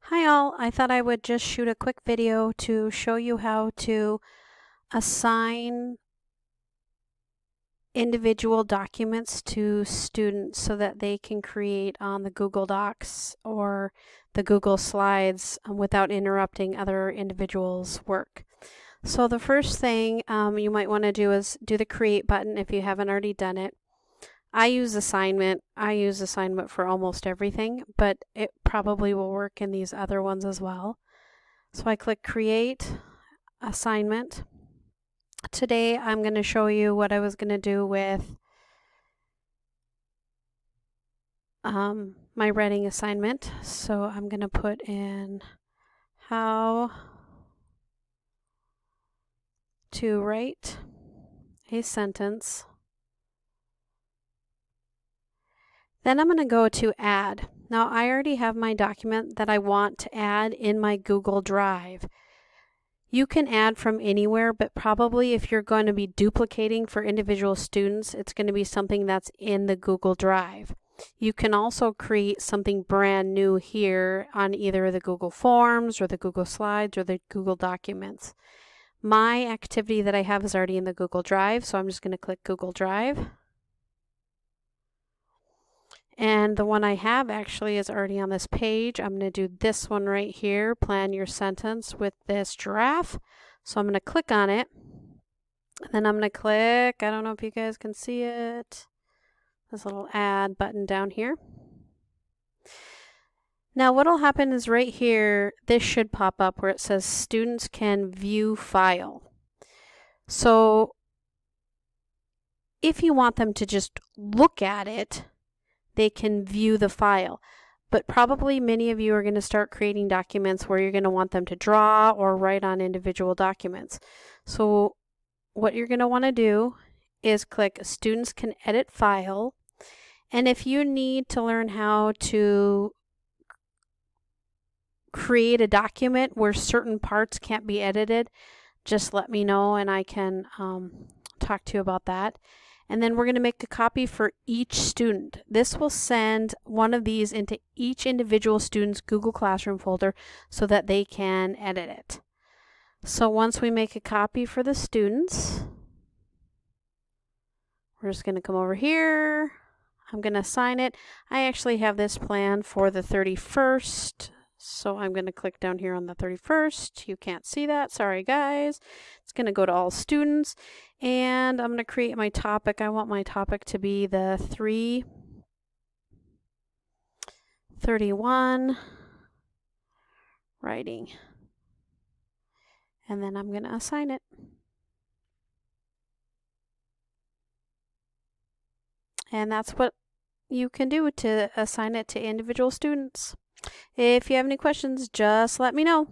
Hi all, I thought I would just shoot a quick video to show you how to assign individual documents to students so that they can create on the Google Docs or the Google Slides without interrupting other individuals' work. So the first thing you might want to do is do the create button if you haven't already done it. I use assignment for almost everything, but it probably will work in these other ones as well. So I click create assignment. Today I'm going to show you what I was going to do with my writing assignment. So I'm going to put in how to write a sentence. Then I'm going to go to add. Now I already have my document that I want to add in my Google Drive. You can add from anywhere, but probably if you're going to be duplicating for individual students, it's going to be something that's in the Google Drive. You can also create something brand new here on either the Google Forms or the Google Slides or the Google Documents. My activity that I have is already in the Google Drive, so I'm just going to click Google Drive. And the one I have actually is already on this page. I'm going to do this one right here, plan your sentence with this giraffe. So I'm going to click on it. And then I'm going to click, I don't know if you guys can see it, this little add button down here. Now what'll happen is right here, this should pop up where it says students can view file. So if you want them to just look at it, they can view the file. But probably many of you are going to start creating documents where you're going to want them to draw or write on individual documents. So what you're going to want to do is click Students Can Edit File. And if you need to learn how to create a document where certain parts can't be edited, just let me know and I can talk to you about that. And then we're going to make a copy for each student. This will send one of these into each individual student's Google Classroom folder so that they can edit it. So once we make a copy for the students, we're just going to come over here. I'm going to assign it. I actually have this planned for the 31st. So I'm going to click down here on the 31st. You can't see that. Sorry, guys. It's going to go to all students. And I'm going to create my topic. I want my topic to be the 331 writing. And then I'm going to assign it. And that's what you can do to assign it to individual students. If you have any questions, just let me know.